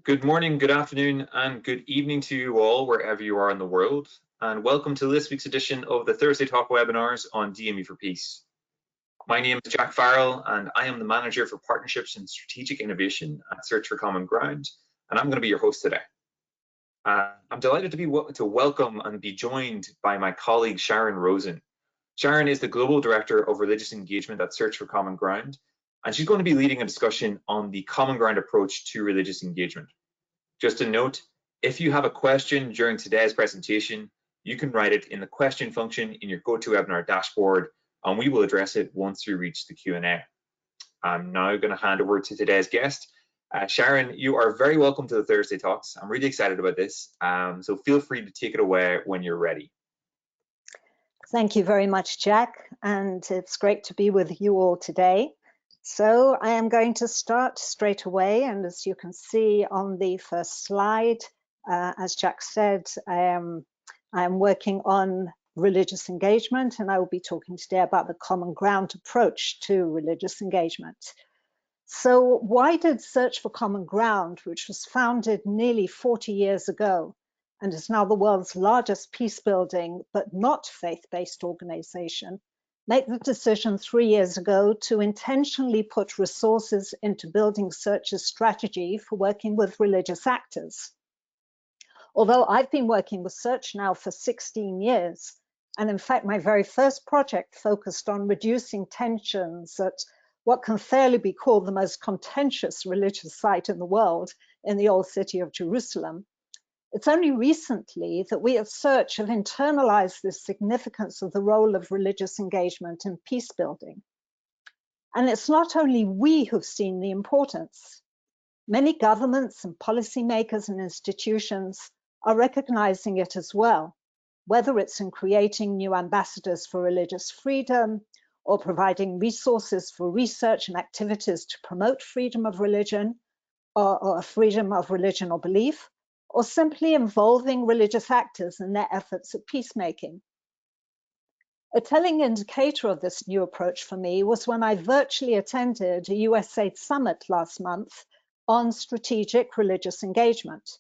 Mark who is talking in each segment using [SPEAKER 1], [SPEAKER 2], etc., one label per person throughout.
[SPEAKER 1] Good morning, good afternoon, and good evening to you all, wherever you are in the world. And welcome to this week's edition of the Thursday Talk webinars on DME for Peace. My name is Jack Farrell, and I am the Manager for Partnerships and Strategic Innovation at Search for Common Ground, and I'm going to be your host today. I'm delighted to welcome and be joined by my colleague, Sharon Rosen. Sharon is the Global Director of Religious Engagement at Search for Common Ground, and she's going to be leading a discussion on the Common Ground approach to religious engagement. Just a note, if you have a question during today's presentation, you can write it in the question function in your GoToWebinar dashboard, and we will address it once we reach the Q&A. I'm now going to hand over to today's guest. Sharon, you are very welcome to the Thursday Talks. I'm really excited about this, so feel free to take it away when you're ready.
[SPEAKER 2] Thank you very much, Jack, and it's great to be with you all today. So I am going to start straight away, and as you can see on the first slide, as Jack said, I am working on religious engagement, and I will be talking today about the Common Ground approach to religious engagement. So why did Search for Common Ground, which was founded nearly 40 years ago, and is now the world's largest peace-building but not faith-based organization, make the decision 3 years ago to intentionally put resources into building Search's strategy for working with religious actors? Although I've been working with Search now for 16 years, and in fact my very first project focused on reducing tensions at what can fairly be called the most contentious religious site in the world, in the old city of Jerusalem, it's only recently that we at Search have internalized the significance of the role of religious engagement in peace building. And it's not only we who've seen the importance. Many governments and policymakers and institutions are recognizing it as well, whether it's in creating new ambassadors for religious freedom or providing resources for research and activities to promote freedom of religion or freedom of religion or belief, or simply involving religious actors in their efforts at peacemaking. A telling indicator of this new approach for me was when I virtually attended a USAID summit last month on strategic religious engagement,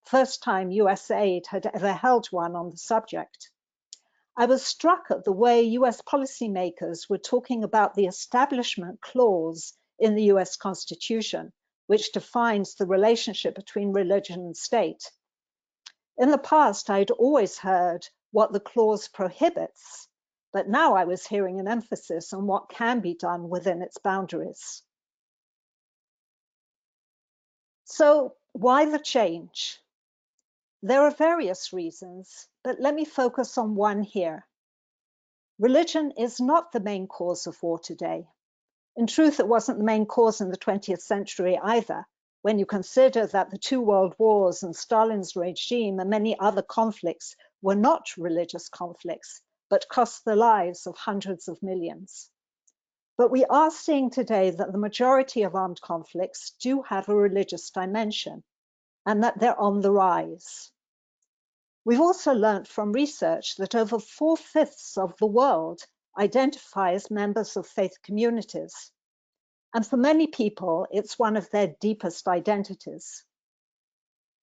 [SPEAKER 2] first time USAID had ever held one on the subject. I was struck at the way US policymakers were talking about the establishment clause in the US Constitution, which defines the relationship between religion and state. In the past, I'd always heard what the clause prohibits, but now I was hearing an emphasis on what can be done within its boundaries. So why the change? There are various reasons, but let me focus on one here. Religion is not the main cause of war today. In truth, it wasn't the main cause in the 20th century either, when you consider that the 2 world wars and Stalin's regime and many other conflicts were not religious conflicts, but cost the lives of hundreds of millions. But we are seeing today that the majority of armed conflicts do have a religious dimension, and that they're on the rise. We've also learned from research that over 4/5 of the world identify as members of faith communities. And for many people, it's one of their deepest identities.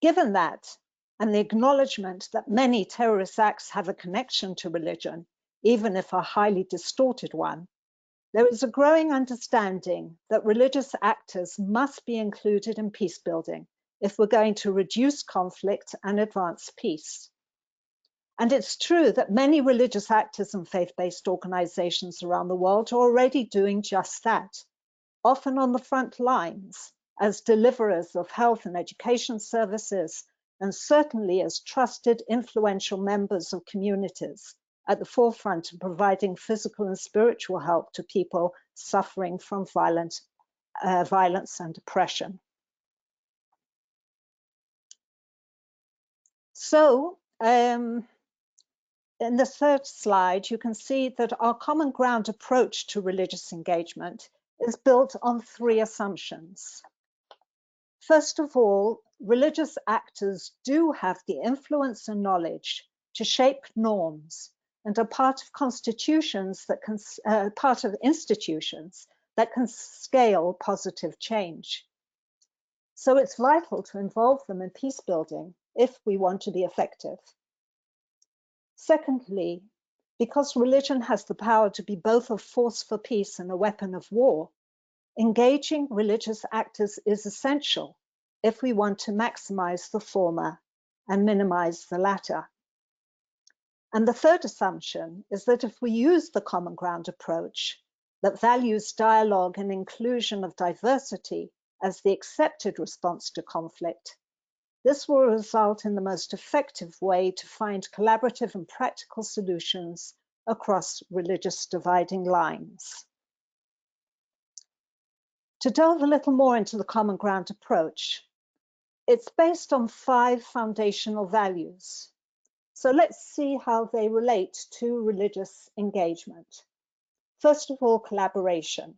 [SPEAKER 2] Given that, and the acknowledgement that many terrorist acts have a connection to religion, even if a highly distorted one, there is a growing understanding that religious actors must be included in peace building if we're going to reduce conflict and advance peace. And it's true that many religious actors and faith-based organizations around the world are already doing just that, often on the front lines as deliverers of health and education services, and certainly as trusted, influential members of communities at the forefront of providing physical and spiritual help to people suffering from violence and oppression. So, in the third slide, you can see that our Common Ground approach to religious engagement is built on 3 assumptions. First of all, religious actors do have the influence and knowledge to shape norms and are part of institutions that can scale positive change. So it's vital to involve them in peace building if we want to be effective. Secondly, because religion has the power to be both a force for peace and a weapon of war, engaging religious actors is essential if we want to maximize the former and minimize the latter. And the third assumption is that if we use the common ground approach that values dialogue and inclusion of diversity as the accepted response to conflict, this will result in the most effective way to find collaborative and practical solutions across religious dividing lines. To delve a little more into the common ground approach, it's based on 5 foundational values. So let's see how they relate to religious engagement. First of all, collaboration.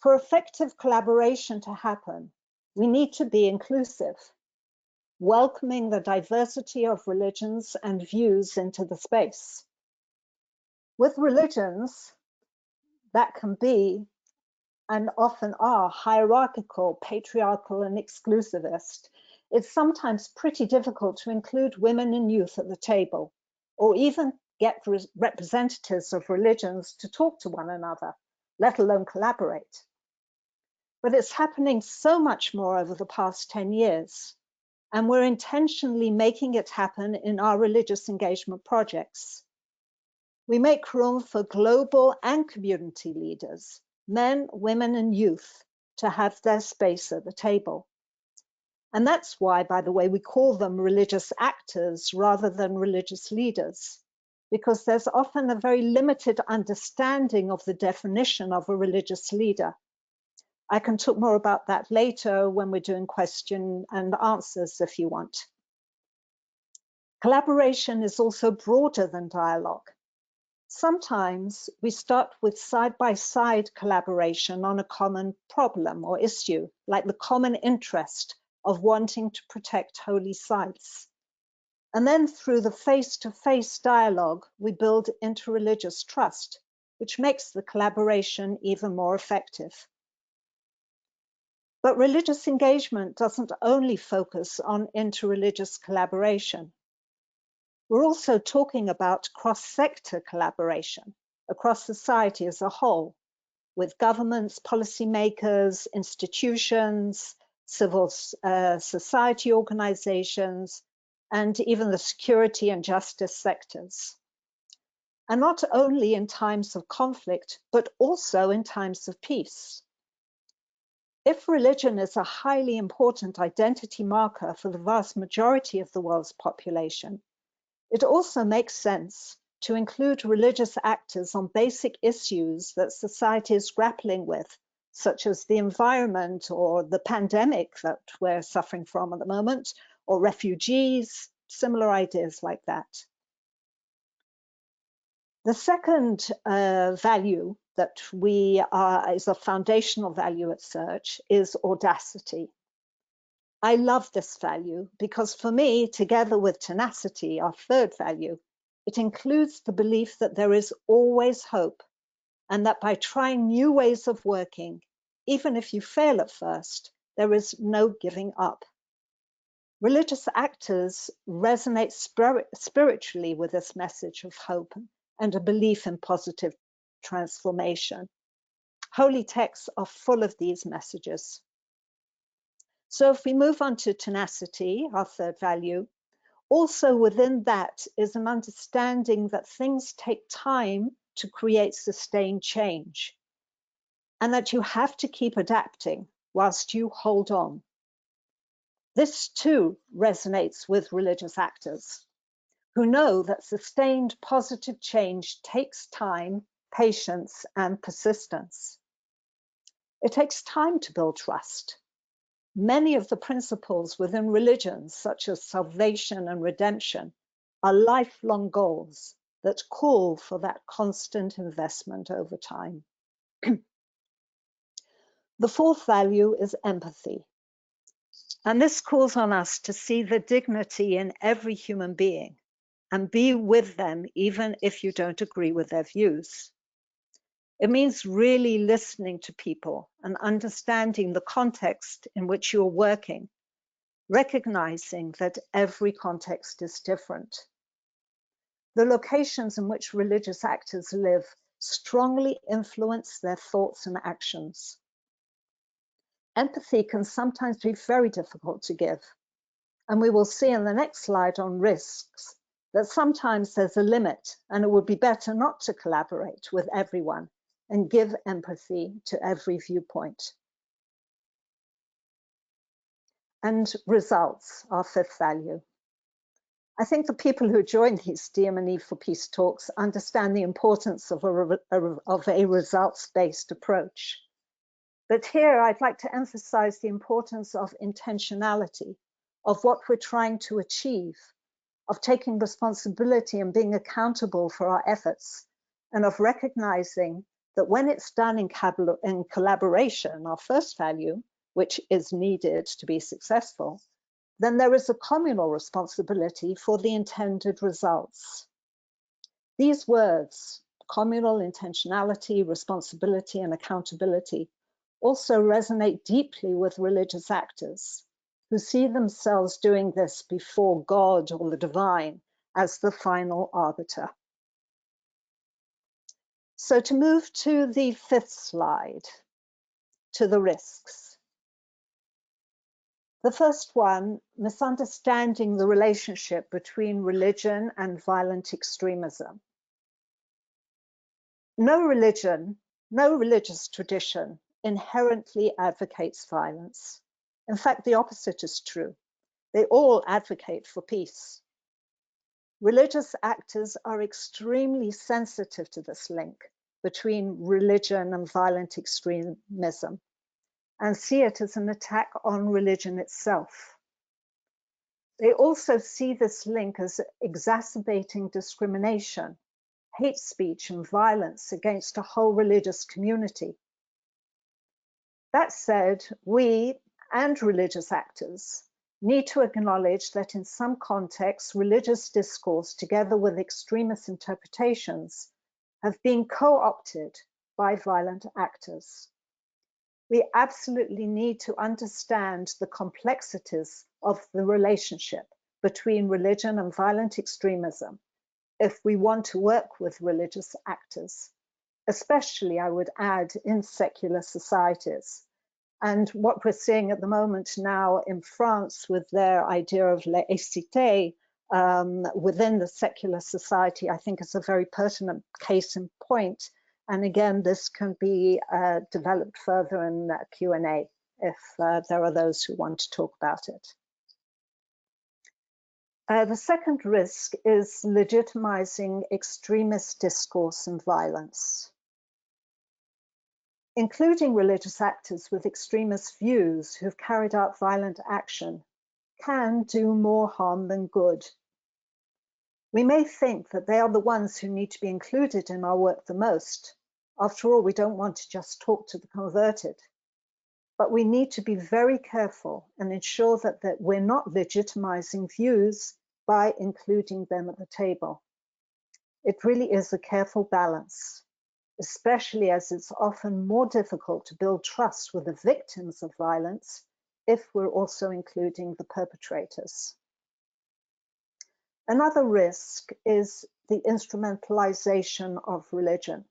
[SPEAKER 2] For effective collaboration to happen, we need to be inclusive, welcoming the diversity of religions and views into the space. With religions, that can be and often are hierarchical, patriarchal, and exclusivist, it's sometimes pretty difficult to include women and youth at the table, or even get representatives of religions to talk to one another, let alone collaborate. But it's happening so much more over the past 10 years, and we're intentionally making it happen in our religious engagement projects. We make room for global and community leaders, men, women, and youth, to have their space at the table. And that's why, by the way, we call them religious actors rather than religious leaders, because there's often a very limited understanding of the definition of a religious leader. I can talk more about that later when we're doing question and answers if you want. Collaboration is also broader than dialogue. Sometimes we start with side-by-side collaboration on a common problem or issue, like the common interest of wanting to protect holy sites. And then through the face-to-face dialogue, we build interreligious trust, which makes the collaboration even more effective. But religious engagement doesn't only focus on interreligious collaboration. We're also talking about cross-sector collaboration across society as a whole, with governments, policymakers, institutions, civil society organizations, and even the security and justice sectors. And not only in times of conflict, but also in times of peace. If religion is a highly important identity marker for the vast majority of the world's population, it also makes sense to include religious actors on basic issues that society is grappling with, such as the environment or the pandemic that we're suffering from at the moment, or refugees, similar ideas like that. The second value that is a foundational value at Search is audacity. I love this value because for me, together with tenacity, our third value, it includes the belief that there is always hope and that by trying new ways of working, even if you fail at first, there is no giving up. Religious actors resonate spiritually with this message of hope and a belief in positive transformation. Holy texts are full of these messages. So if we move on to tenacity, our third value, also within that is an understanding that things take time to create sustained change, and that you have to keep adapting whilst you hold on. This too resonates with religious actors who know that sustained positive change takes time, patience, and persistence. It takes time to build trust. Many of the principles within religions, such as salvation and redemption, are lifelong goals that call for that constant investment over time. The fourth value is empathy. And this calls on us to see the dignity in every human being and be with them even if you don't agree with their views. It means really listening to people and understanding the context in which you're working, recognizing that every context is different. The locations in which religious actors live strongly influence their thoughts and actions. Empathy can sometimes be very difficult to give, and we will see in the next slide on risks that sometimes there's a limit and it would be better not to collaborate with everyone and give empathy to every viewpoint. And results, our fifth value. I think the people who join these DM&E for Peace talks understand the importance of a results-based approach. But here I'd like to emphasize the importance of intentionality, of what we're trying to achieve, of taking responsibility and being accountable for our efforts, and of recognizing that when it's done in collaboration, our first value, which is needed to be successful, then there is a communal responsibility for the intended results. These words, communal, intentionality, responsibility, and accountability, also resonate deeply with religious actors who see themselves doing this before God or the divine as the final arbiter. So to move to the fifth slide, to the risks. The first one, misunderstanding the relationship between religion and violent extremism. No religion, no religious tradition inherently advocates violence. In fact, the opposite is true. They all advocate for peace. Religious actors are extremely sensitive to this link between religion and violent extremism and see it as an attack on religion itself. They also see this link as exacerbating discrimination, hate speech, and violence against a whole religious community. That said, we and religious actors need to acknowledge that in some contexts, religious discourse, together with extremist interpretations, have been co-opted by violent actors. We absolutely need to understand the complexities of the relationship between religion and violent extremism if we want to work with religious actors, especially, I would add, in secular societies. And what we're seeing at the moment now in France with their idea of laïcité within the secular society, I think is a very pertinent case in point. And again, this can be developed further in Q&A if there are those who want to talk about it. The second risk is legitimizing extremist discourse and violence. Including religious actors with extremist views who've carried out violent action can do more harm than good. We may think that they are the ones who need to be included in our work the most. After all, we don't want to just talk to the converted. But we need to be very careful and ensure that we're not legitimizing views by including them at the table. It really is a careful balance, especially as it's often more difficult to build trust with the victims of violence if we're also including the perpetrators. Another risk is the instrumentalization of religion.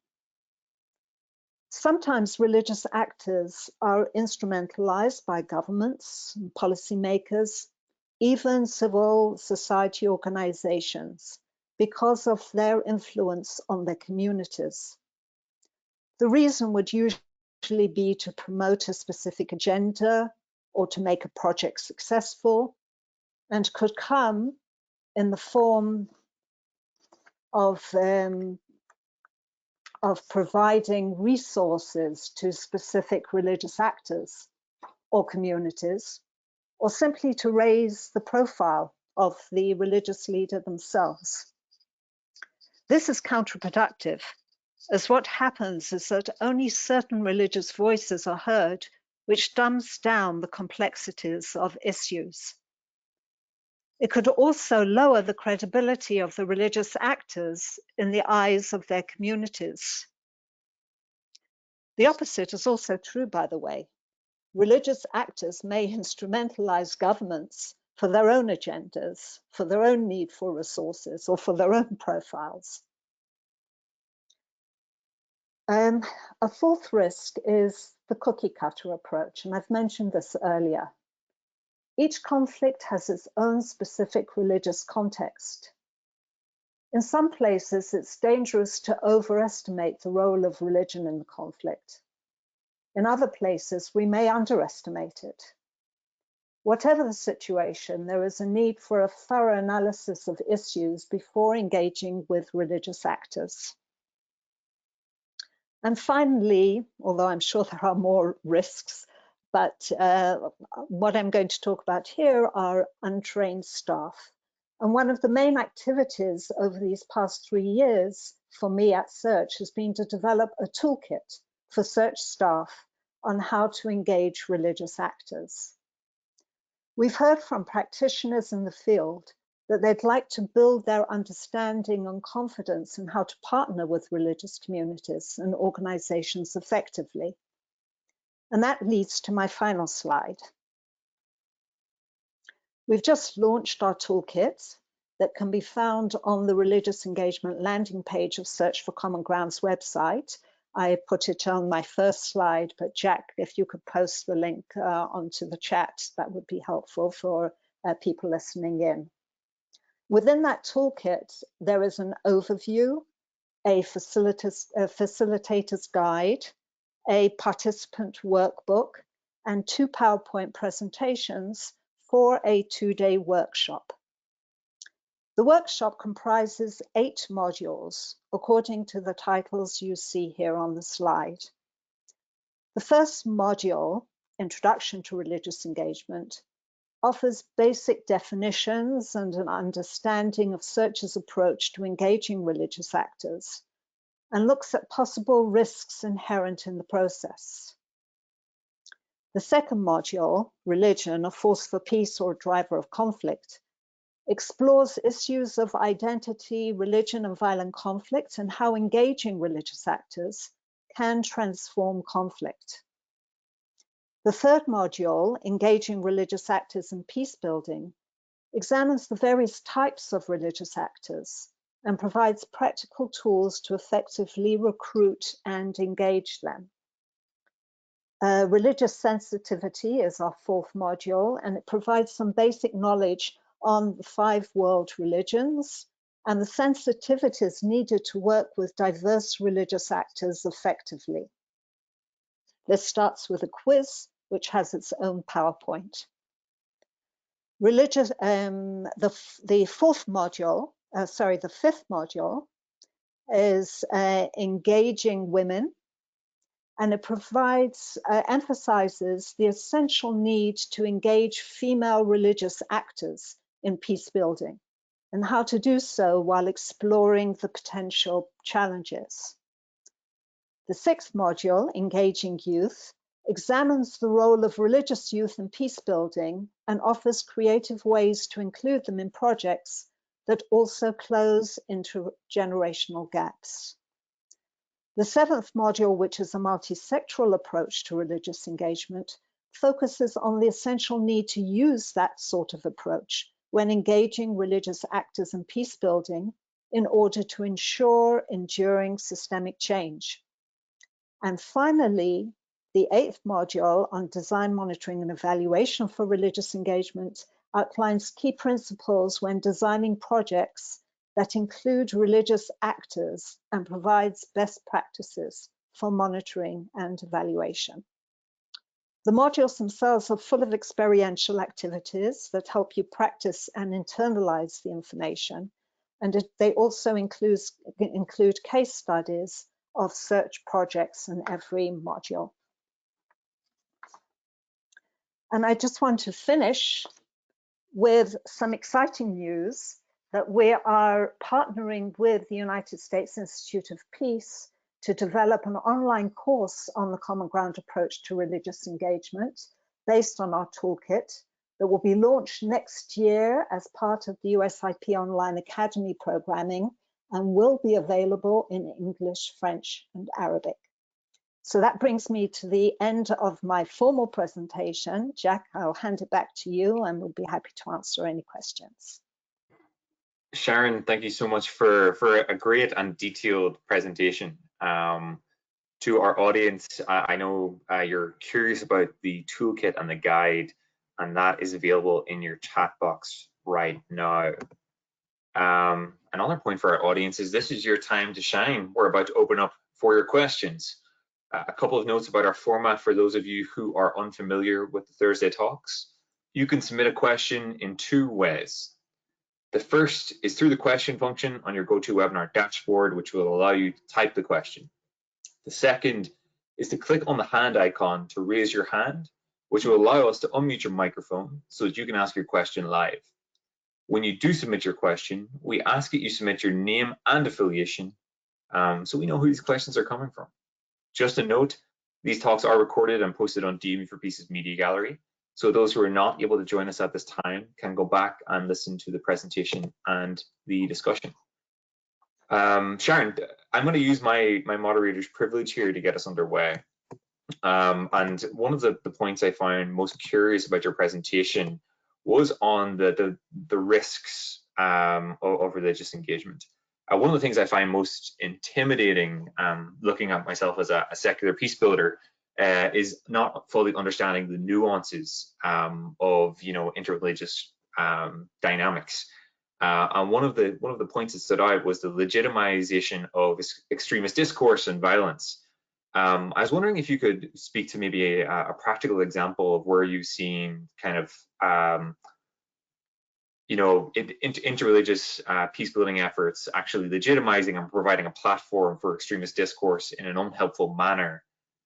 [SPEAKER 2] Sometimes religious actors are instrumentalized by governments and policymakers, even civil society organizations, because of their influence on their communities. The reason would usually be to promote a specific agenda or to make a project successful, and could come in the form of providing resources to specific religious actors or communities, or simply to raise the profile of the religious leader themselves. This is counterproductive, as what happens is that only certain religious voices are heard, which dumbs down the complexities of issues. It could also lower the credibility of the religious actors in the eyes of their communities. The opposite is also true, by the way. Religious actors may instrumentalize governments for their own agendas, for their own need for resources, or for their own profiles. A fourth risk is the cookie cutter approach, and I've mentioned this earlier. Each conflict has its own specific religious context. In some places, it's dangerous to overestimate the role of religion in the conflict. In other places, we may underestimate it. Whatever the situation, there is a need for a thorough analysis of issues before engaging with religious actors. And finally, although I'm sure there are more risks, but what I'm going to talk about here are untrained staff. And one of the main activities over these past 3 years for me at Search has been to develop a toolkit for Search staff on how to engage religious actors. We've heard from practitioners in the field that they'd like to build their understanding and confidence in how to partner with religious communities and organizations effectively. And that leads to my final slide. We've just launched our toolkit that can be found on the religious engagement landing page of Search for Common Ground's website. I put it on my first slide, but Jack, if you could post the link onto the chat, that would be helpful for people listening in. Within that toolkit, there is an overview, a facilitator's guide, a participant workbook, and 2 PowerPoint presentations for a 2-day workshop. The workshop comprises 8 modules, according to the titles you see here on the slide. The first module, Introduction to Religious Engagement, offers basic definitions and an understanding of Search's approach to engaging religious actors, and looks at possible risks inherent in the process. The second module, Religion, a Force for Peace or a Driver of Conflict, explores issues of identity, religion, and violent conflict, and how engaging religious actors can transform conflict. The third module, Engaging Religious Actors in Peace Building, examines the various types of religious actors and provides practical tools to effectively recruit and engage them. Religious sensitivity is our fourth module, and it provides some basic knowledge on the 5 world religions and the sensitivities needed to work with diverse religious actors effectively. This starts with a quiz, which has its own PowerPoint. The fifth module is Engaging Women, and it emphasizes the essential need to engage female religious actors in peace building and how to do so while exploring the potential challenges. The 6th module, Engaging Youth, examines the role of religious youth in peace building and offers creative ways to include them in projects that also close intergenerational gaps. The 7th module, which is a multi-sectoral approach to religious engagement, focuses on the essential need to use that sort of approach when engaging religious actors in peace building in order to ensure enduring systemic change. And finally, the 8th module on design, monitoring, and evaluation for religious engagement outlines key principles when designing projects that include religious actors and provides best practices for monitoring and evaluation. The modules themselves are full of experiential activities that help you practice and internalize the information, and they also include case studies of Search projects in every module. And I just want to finish with some exciting news that we are partnering with the United States Institute of Peace to develop an online course on the Common Ground approach to religious engagement based on our toolkit that will be launched next year as part of the USIP Online Academy programming and will be available in English, French, and Arabic. So that brings me to the end of my formal presentation. Jack, I'll hand it back to you and we'll be happy to answer any questions.
[SPEAKER 1] Sharon, thank you so much for a great and detailed presentation. To our audience, I know you're curious about the toolkit and the guide, and that is available in your chat box right now. Another point for our audience is this is your time to shine. We're about to open up for your questions. A couple of notes about our format for those of you who are unfamiliar with the Thursday Talks. You can submit a question in two ways. The first is through the question function on your GoToWebinar dashboard, which will allow you to type the question. The second is to click on the hand icon to raise your hand, which will allow us to unmute your microphone so that you can ask your question live. When you do submit your question, we ask that you submit your name and affiliation so we know who these questions are coming from. Just a note, these talks are recorded and posted on DME for Peace's media gallery. So those who are not able to join us at this time can go back and listen to the presentation and the discussion. Sharon, I'm going to use my moderator's privilege here to get us underway. And one of the points I found most curious about your presentation was on the risks of religious engagement. One of the things I find most intimidating, looking at myself as a secular peace builder, is not fully understanding the nuances of interreligious dynamics. And one of the points that stood out was the legitimization of extremist discourse and violence. I was wondering if you could speak to maybe a practical example of where you've seen kind of interreligious peace building efforts actually legitimizing and providing a platform for extremist discourse in an unhelpful manner,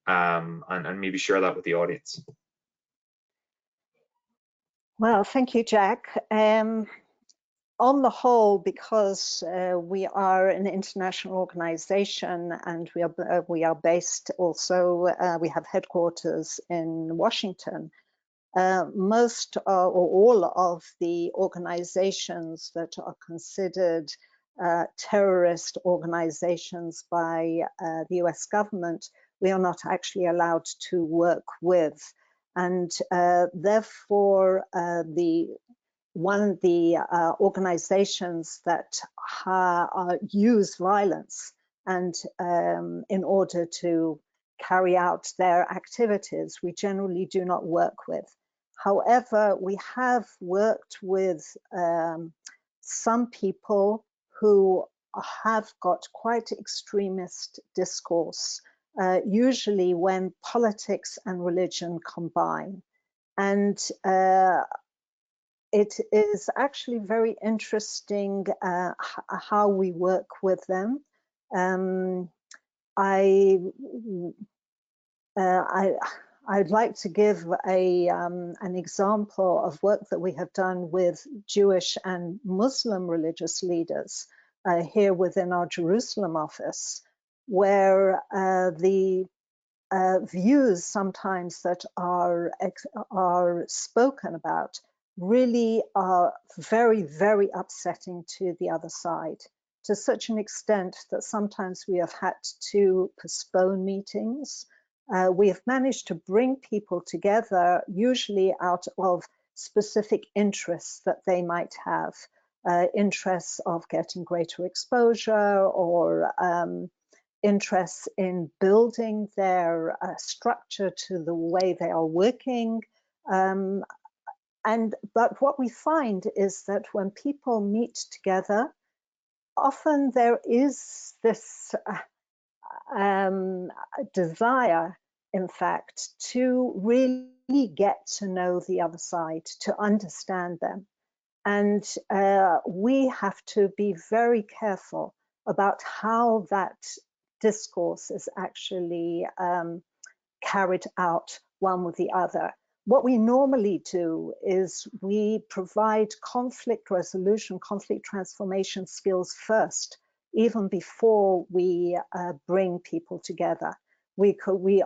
[SPEAKER 1] and maybe share that with the audience.
[SPEAKER 2] Well, thank you, Jack. On the whole, because we are an international organization and we are based also, we have headquarters in Washington, most or all of the organizations that are considered terrorist organizations by the US government, we are not actually allowed to work with. And therefore, the organizations that use violence and in order to carry out their activities, we generally do not work with. However, we have worked with some people who have got quite extremist discourse, usually when politics and religion combine. And it is actually very interesting how we work with them. I'd like to give an example of work that we have done with Jewish and Muslim religious leaders here within our Jerusalem office, where the views sometimes that are spoken about really are very, very upsetting to the other side, to such an extent that sometimes we have had to postpone meetings. We have managed to bring people together, usually out of specific interests that they might have, interests of getting greater exposure or interests in building their structure to the way they are working. But what we find is that when people meet together, often there is this desire, in fact, to really get to know the other side, to understand them. And we have to be very careful about how that discourse is actually carried out one with the other. What we normally do is we provide conflict resolution, conflict transformation skills first, even before we bring people together. We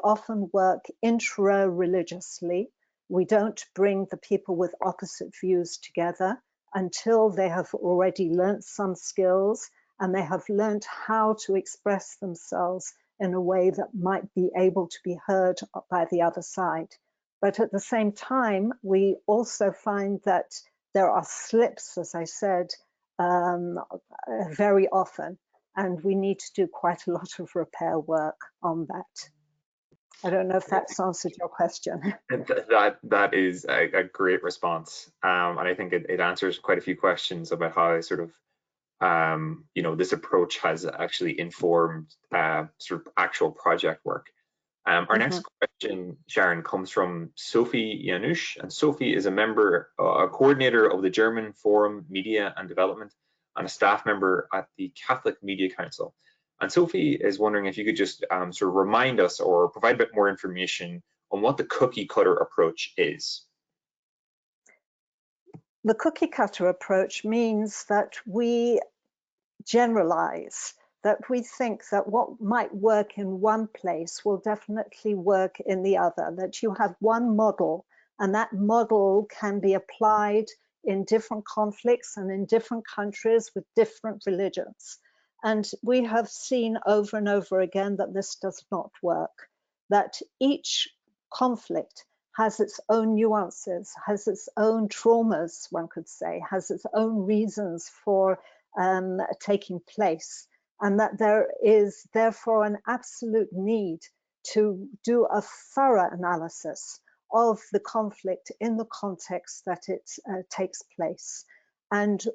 [SPEAKER 2] often work intra-religiously. We don't bring the people with opposite views together until they have already learned some skills and they have learned how to express themselves in a way that might be able to be heard by the other side. But at the same time, we also find that there are slips, as I said, very often, and we need to do quite a lot of repair work on that. I don't know if that's answered your question.
[SPEAKER 1] That is a great response, and I think it answers quite a few questions about how sort of this approach has actually informed sort of actual project work. Our next question, Sharon, comes from Sophie Janusz, and Sophie is a member, a coordinator of the German Forum Media and Development, and a staff member at the Catholic Media Council. And Sophie is wondering if you could just sort of remind us or provide a bit more information on what the cookie cutter approach is.
[SPEAKER 2] The cookie cutter approach means that we generalize, that we think that what might work in one place will definitely work in the other, that you have one model and that model can be applied in different conflicts and in different countries with different religions. And we have seen over and over again that this does not work, that each conflict has its own nuances, has its own traumas, one could say, has its own reasons for taking place, and that there is therefore an absolute need to do a thorough analysis of the conflict in the context that it takes place, and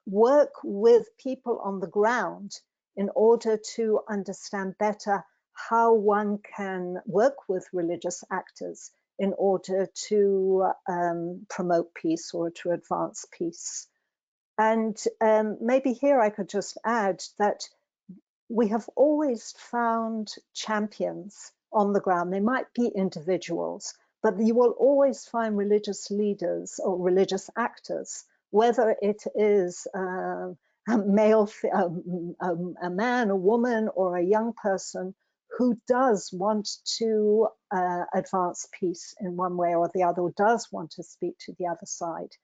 [SPEAKER 2] work with people on the ground in order to understand better how one can work with religious actors in order to promote peace or to advance peace. And maybe here I could just add that we have always found champions on the ground. They might be individuals, but you will always find religious leaders or religious actors, whether it is a male, a man, a woman, or a young person who does want to advance peace in one way or the other, or does want to speak to the other side.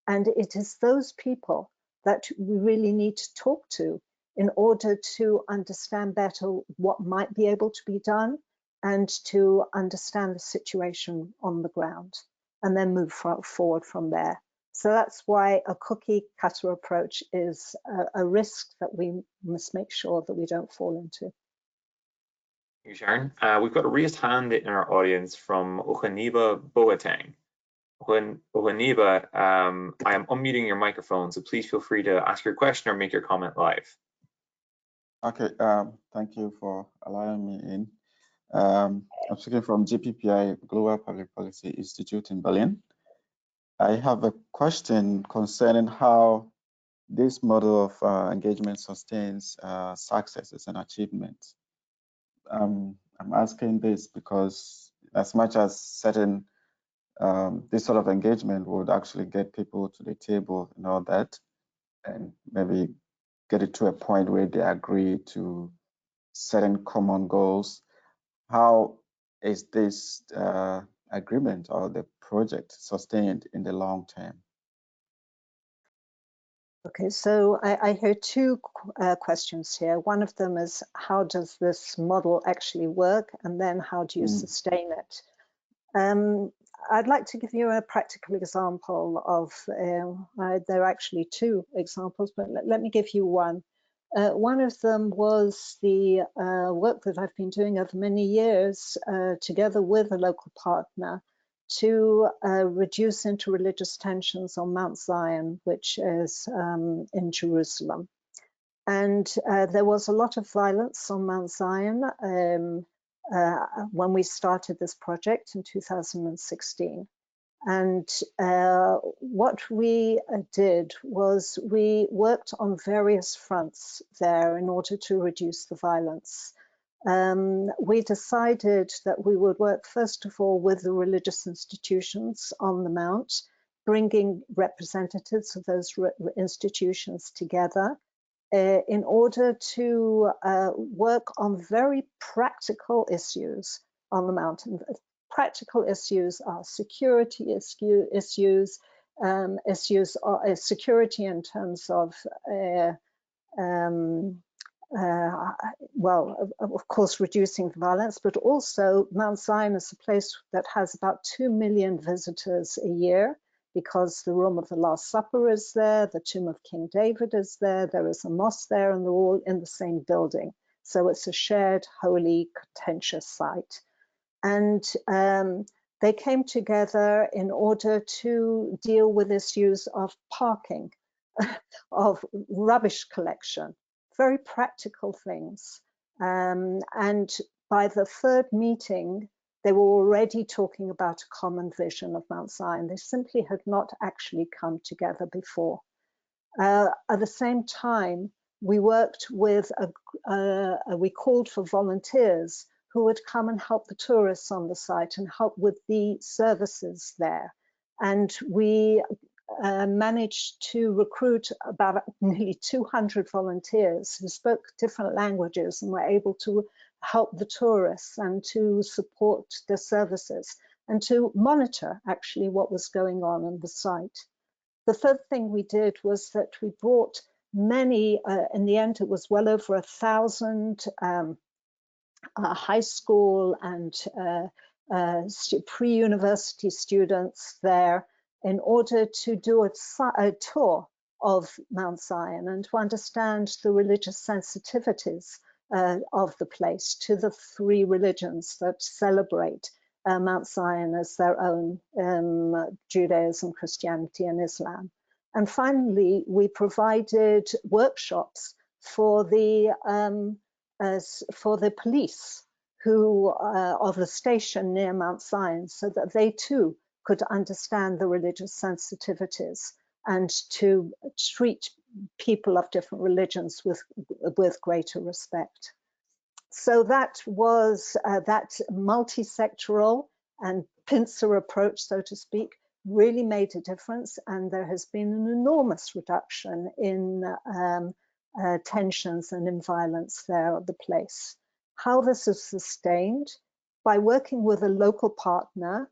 [SPEAKER 2] And it is those people that we really need to talk to in order to understand better what might be able to be done and to understand the situation on the ground and then move forward from there. So that's why a cookie cutter approach is a risk that we must make sure that we don't fall into.
[SPEAKER 1] Thank you, Sharon. We've got a raised hand in our audience from Ochaniba Boateng. Ochaniba, I am unmuting your microphone, so please feel free to ask your question or make your comment live.
[SPEAKER 3] Okay, thank you for allowing me in. I'm speaking from GPPI, Global Public Policy Institute in Berlin. I have a question concerning how this model of engagement sustains successes and achievements. I'm asking this because as much as certain this sort of engagement would actually get people to the table and all that, and maybe get it to a point where they agree to certain common goals, how is this agreement or the project sustained in the long term?
[SPEAKER 2] Okay, so I hear two questions here. One of them is, how does this model actually work? And then how do you sustain it? I'd like to give you a practical example of, there are actually two examples, but let me give you one. One of them was the work that I've been doing over many years together with a local partner to reduce interreligious tensions on Mount Zion, which is in Jerusalem. And there was a lot of violence on Mount Zion when we started this project in 2016. And what we did was we worked on various fronts there in order to reduce the violence. We decided that we would work first of all with the religious institutions on the Mount, bringing representatives of those institutions together in order to work on very practical issues on the mountain. Practical issues are security issues, security in terms of well, of course, reducing violence, but also Mount Zion is a place that has about 2 million visitors a year, because the Room of the Last Supper is there, the Tomb of King David is there, there is a mosque there, and they're all in the same building. So it's a shared, holy, contentious site. And they came together in order to deal with issues of parking, of rubbish collection, very practical things. And by the third meeting, they were already talking about a common vision of Mount Zion. They simply had not actually come together before. At the same time, we worked with, we called for volunteers who would come and help the tourists on the site and help with the services there. And we managed to recruit about nearly 200 volunteers who spoke different languages and were able to help the tourists and to support the services and to monitor actually what was going on the site. The third thing we did was that we brought many, in the end it was well over 1,000 high school and pre-university students there in order to do a tour of Mount Zion and to understand the religious sensitivities of the place to the three religions that celebrate Mount Zion as their own, Judaism, Christianity, and Islam. And finally, we provided workshops for the police who of the station near Mount Zion, so that they too could understand the religious sensitivities and to treat people of different religions with greater respect. So that was that multi-sectoral and pincer approach, so to speak, really made a difference, and there has been an enormous reduction in tensions and in violence there at the place. How this is sustained? By working with a local partner,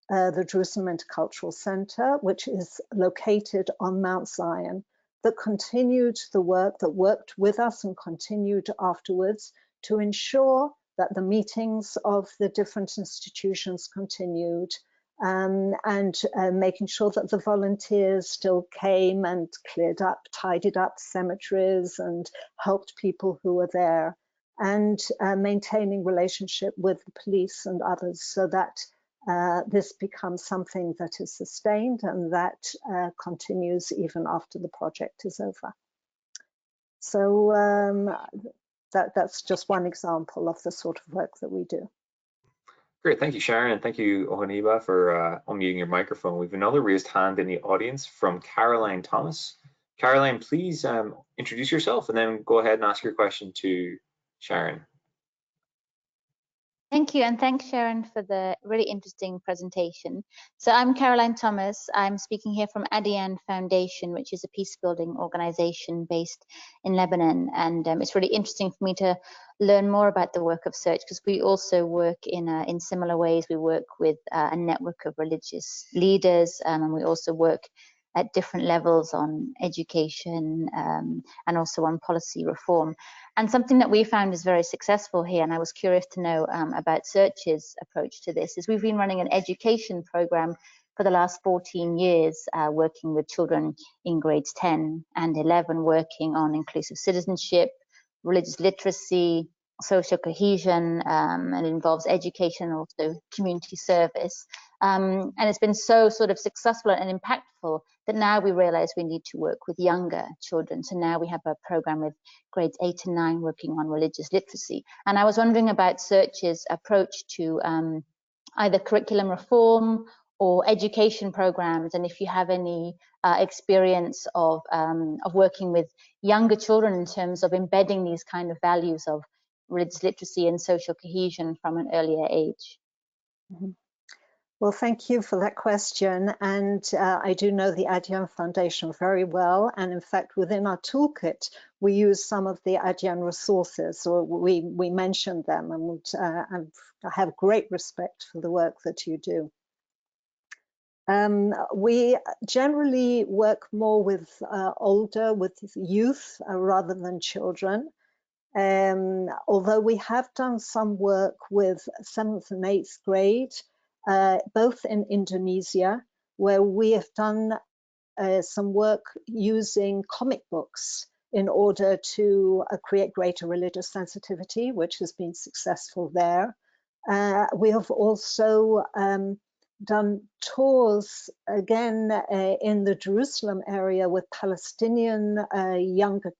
[SPEAKER 2] the Jerusalem Intercultural Center, which is located on Mount Zion, that continued the work, that worked with us and continued afterwards to ensure that the meetings of the different institutions continued, and making sure that the volunteers still came and cleared up, tidied up cemeteries and helped people who were there, and maintaining relationship with the police and others so that this becomes something that is sustained and that continues even after the project is over. So that's just one example of the sort of work that we do.
[SPEAKER 1] Great, thank you, Sharon, and thank you, Ohaniba, for unmuting your microphone. We have another raised hand in the audience from Caroline Thomas. Caroline, please introduce yourself and then go ahead and ask your question to Sharon.
[SPEAKER 4] Thank you, and thanks, Sharon, for the really interesting presentation. So I'm Caroline Thomas. I'm speaking here from Adian Foundation, which is a peace-building organization based in Lebanon. And it's really interesting for me to learn more about the work of Search, because we also work in similar ways. We work with a network of religious leaders, and we also work at different levels on education and also on policy reform. And something that we found is very successful here, and I was curious to know about Search's approach to this, is we've been running an education program for the last 14 years, working with children in grades 10 and 11, working on inclusive citizenship, religious literacy, social cohesion, and it involves education and also community service. And it's been so sort of successful and impactful that now we realize we need to work with younger children. So now we have a program with grades 8 and 9 working on religious literacy. And I was wondering about Search's approach to either curriculum reform or education programs, and if you have any experience of working with younger children in terms of embedding these kind of values of religious literacy and social cohesion from an earlier age.
[SPEAKER 2] Mm-hmm. Well, thank you for that question. And I do know the Adian Foundation very well. And in fact, within our toolkit, we use some of the Adian resources, or we mention them, and I have great respect for the work that you do. We generally work more with with youth rather than children. Although we have done some work with 7th and 8th grade, both in Indonesia, where we have done some work using comic books in order to create greater religious sensitivity, which has been successful there. We have also done tours again in the Jerusalem area with Palestinian younger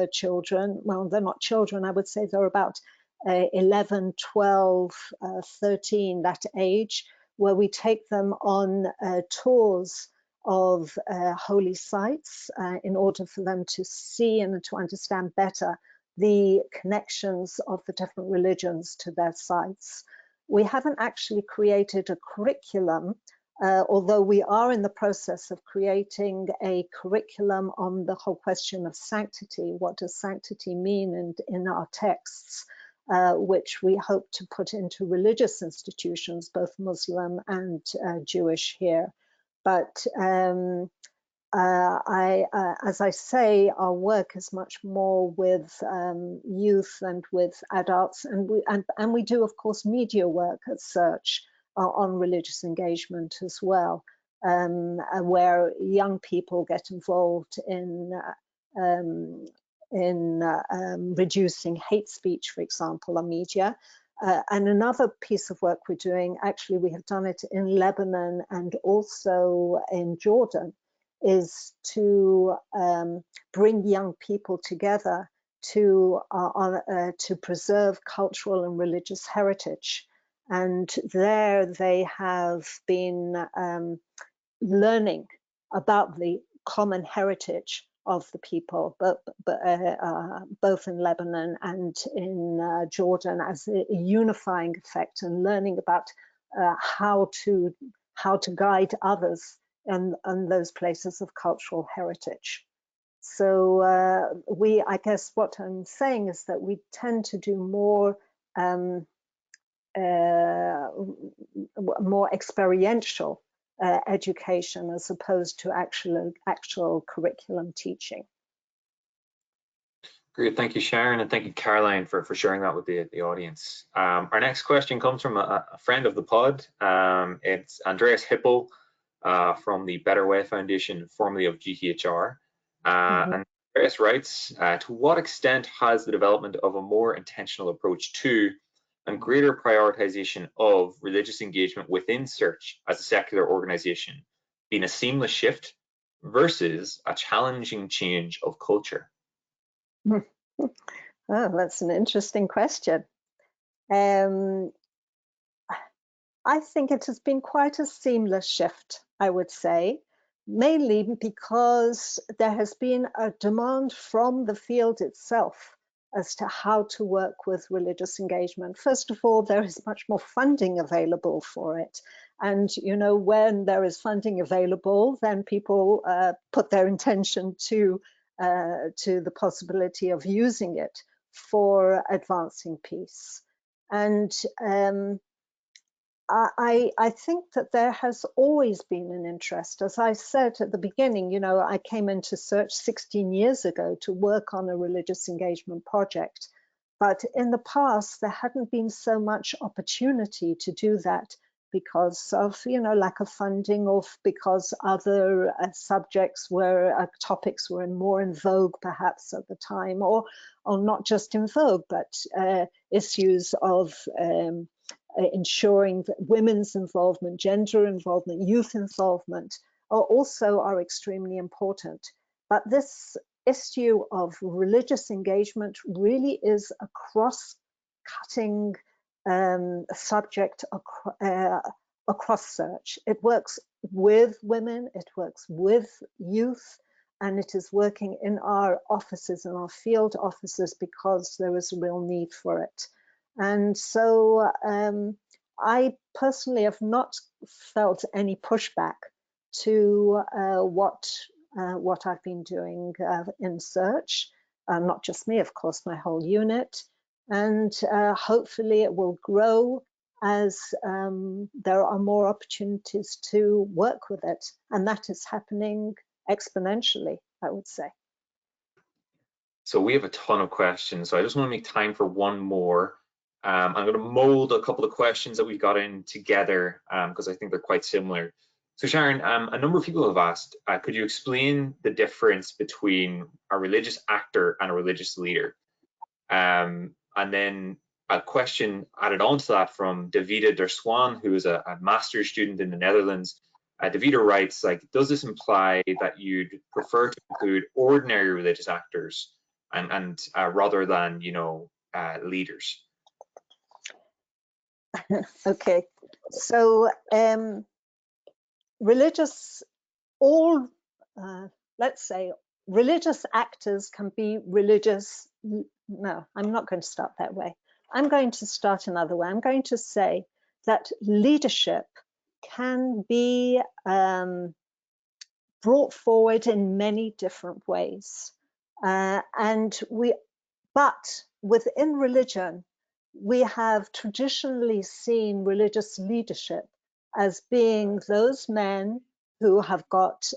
[SPEAKER 2] children. Well, they're not children, I would say they're about 11, 12, 13, that age, where we take them on tours of holy sites in order for them to see and to understand better the connections of the different religions to their sites. We haven't actually created a curriculum, although we are in the process of creating a curriculum on the whole question of sanctity. What does sanctity mean in our texts, which we hope to put into religious institutions, both Muslim and Jewish here. But as I say, our work is much more with youth and with adults, and we do, of course, media work at Search on religious engagement as well, where young people get involved in reducing hate speech, for example, on media. And another piece of work we're doing, actually we have done it in Lebanon and also in Jordan, is to bring young people together to preserve cultural and religious heritage. And there they have been learning about the common heritage of the people, both in Lebanon and in Jordan, as a unifying effect, and learning about how to guide others in those places of cultural heritage. So I guess what I'm saying is that we tend to do more experiential education as opposed to actual curriculum teaching.
[SPEAKER 1] Great, thank you, Sharon, and thank you, Caroline, for sharing that with the audience. Our next question comes from a friend of the pod. It's Andreas Hippel from the Better Way Foundation, formerly of GTHR. And Andreas writes, to what extent has the development of a more intentional approach to and greater prioritization of religious engagement within Search as a secular organization been a seamless shift versus a challenging change of culture?
[SPEAKER 2] Oh, that's an interesting question. I think it has been quite a seamless shift, I would say, mainly because there has been a demand from the field itself as to how to work with religious engagement. First of all, there is much more funding available for it. And, you know, when there is funding available, then people put their intention to the possibility of using it for advancing peace. And I think that there has always been an interest. As I said at the beginning, you know, I came into Search 16 years ago to work on a religious engagement project. But in the past, there hadn't been so much opportunity to do that because of, you know, lack of funding, or because other subjects topics were more in vogue perhaps at the time, or not just in vogue, but issues of ensuring that women's involvement, gender involvement, youth involvement are extremely important. But this issue of religious engagement really is a cross-cutting subject across Search. It works with women, it works with youth, and it is working in our offices, in our field offices, because there is a real need for it. And so I personally have not felt any pushback to what I've been doing in Search, not just me, of course, my whole unit. And hopefully it will grow as there are more opportunities to work with it. And that is happening exponentially, I would say.
[SPEAKER 1] So we have a ton of questions, so I just want to make time for one more. I'm going to mold a couple of questions that we've got in together because I think they're quite similar. So Sharon, a number of people have asked, could you explain the difference between a religious actor and a religious leader? And then a question added on to that from Davida Der Swan, who is a master's student in the Netherlands. Davida writes, like, does this imply that you'd prefer to include ordinary religious actors and rather than, you know, leaders?
[SPEAKER 2] Okay, so let's say religious actors can be religious. No, I'm not going to start that way. I'm going to start another way. I'm going to say that leadership can be brought forward in many different ways. But within religion, we have traditionally seen religious leadership as being those men who have got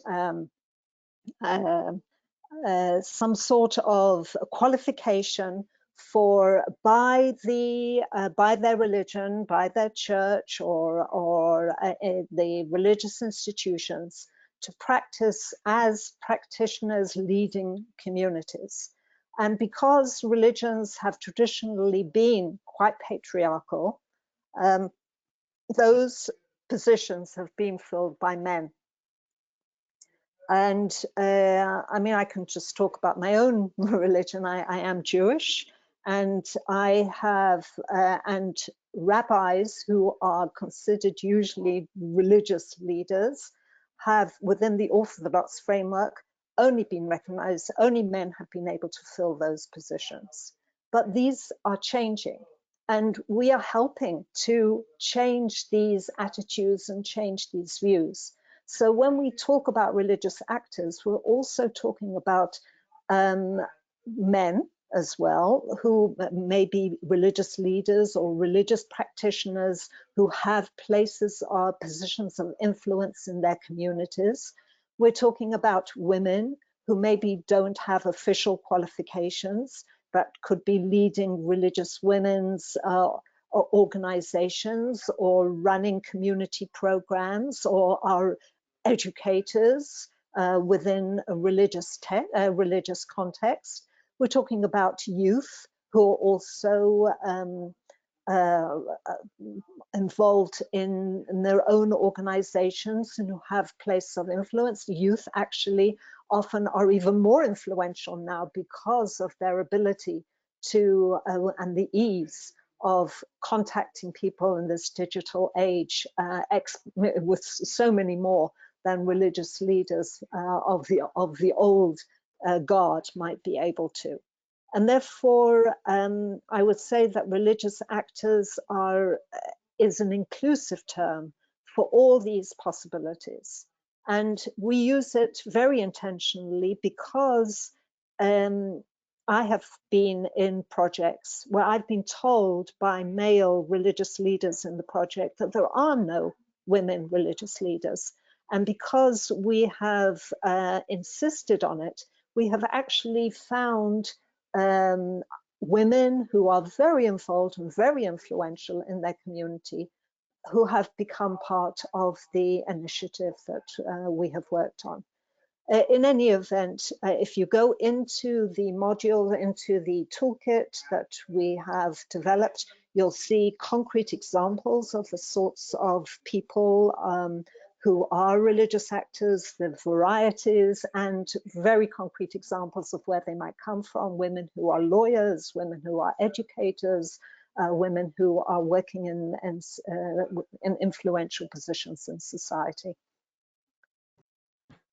[SPEAKER 2] some sort of qualification by their religion, by their church, or the religious institutions, to practice as practitioners leading communities. And because religions have traditionally been quite patriarchal, those positions have been filled by men. And I mean, I can just talk about my own religion. I am Jewish, and I have, and rabbis who are considered usually religious leaders have, within the Orthodox framework, only been recognized, only men have been able to fill those positions. But these are changing, and we are helping to change these attitudes and change these views. So when we talk about religious actors, we're also talking about men as well, who may be religious leaders or religious practitioners who have places or positions of influence in their communities. We're talking about women who maybe don't have official qualifications, but could be leading religious women's organizations, or running community programs, or are educators within a religious context. We're talking about youth who are also involved in their own organizations and who have places of influence. Youth actually often are even more influential now because of their ability to and the ease of contacting people in this digital age with so many more than religious leaders of the old guard might be able to. And therefore, I would say that religious actors is an inclusive term for all these possibilities. And we use it very intentionally because I have been in projects where I've been told by male religious leaders in the project that there are no women religious leaders. And because we have insisted on it, we have actually found women who are very involved and very influential in their community, who have become part of the initiative that we have worked on. In any event, if you go into the module, into the toolkit that we have developed, you'll see concrete examples of the sorts of people who are religious actors, the varieties, and very concrete examples of where they might come from: women who are lawyers, women who are educators, women who are working in influential positions in society.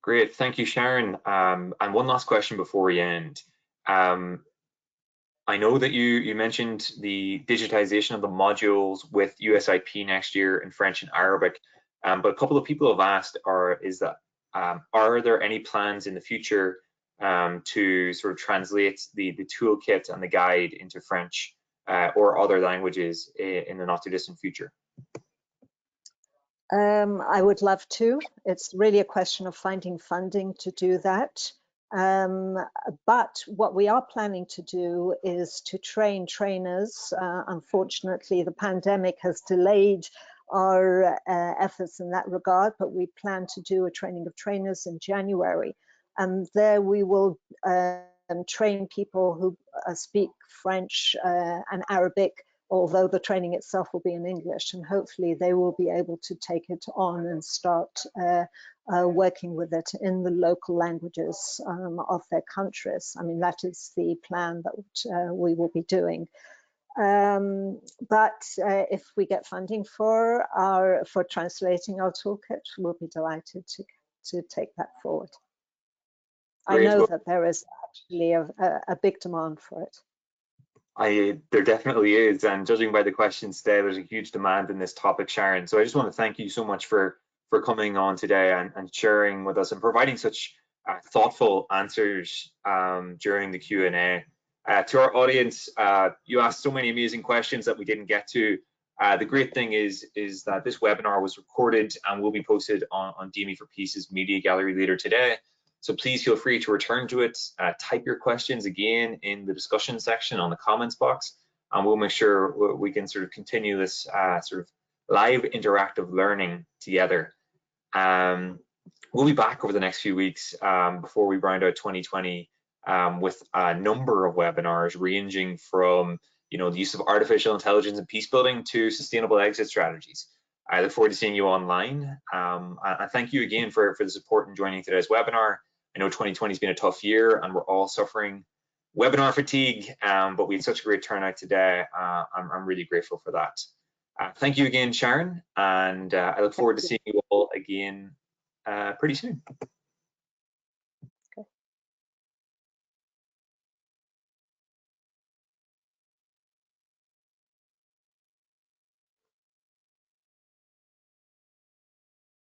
[SPEAKER 1] Great, thank you, Sharon. And one last question before we end. I know that you mentioned the digitization of the modules with USIP next year in French and Arabic, but a couple of people have asked, are there any plans in the future to sort of translate the toolkit and the guide into French or other languages in the not too distant future?
[SPEAKER 2] I would love to. It's really a question of finding funding to do that. But what we are planning to do is to train trainers. Unfortunately, the pandemic has delayed our efforts in that regard, but we plan to do a training of trainers in January. And there we will train people who speak French and Arabic, although the training itself will be in English, and hopefully they will be able to take it on and start working with it in the local languages of their countries. I mean, that is the plan that we will be doing. But if we get funding for translating our toolkit, we'll be delighted to take that forward. Great. I know that there is actually a big demand for it.
[SPEAKER 1] There definitely is, and judging by the questions today, there's a huge demand in this topic, Sharon. So I just want to thank you so much for coming on today and sharing with us and providing such thoughtful answers during the Q&A. To our audience, you asked so many amazing questions that we didn't get to. The great thing is that this webinar was recorded and will be posted on DME for Peace's media gallery later today. So please feel free to return to it, type your questions again in the discussion section on the comments box, and we'll make sure we can sort of continue this sort of live interactive learning together. We'll be back over the next few weeks before we round out 2020 with a number of webinars ranging from the use of artificial intelligence in peace building to sustainable exit strategies. I look forward to seeing you online. And thank you again for the support in joining today's webinar. I know 2020 has been a tough year and we're all suffering webinar fatigue, but we had such a great turnout today. I'm really grateful for that. Thank you again, Sharon, and I look forward to seeing you all again pretty soon.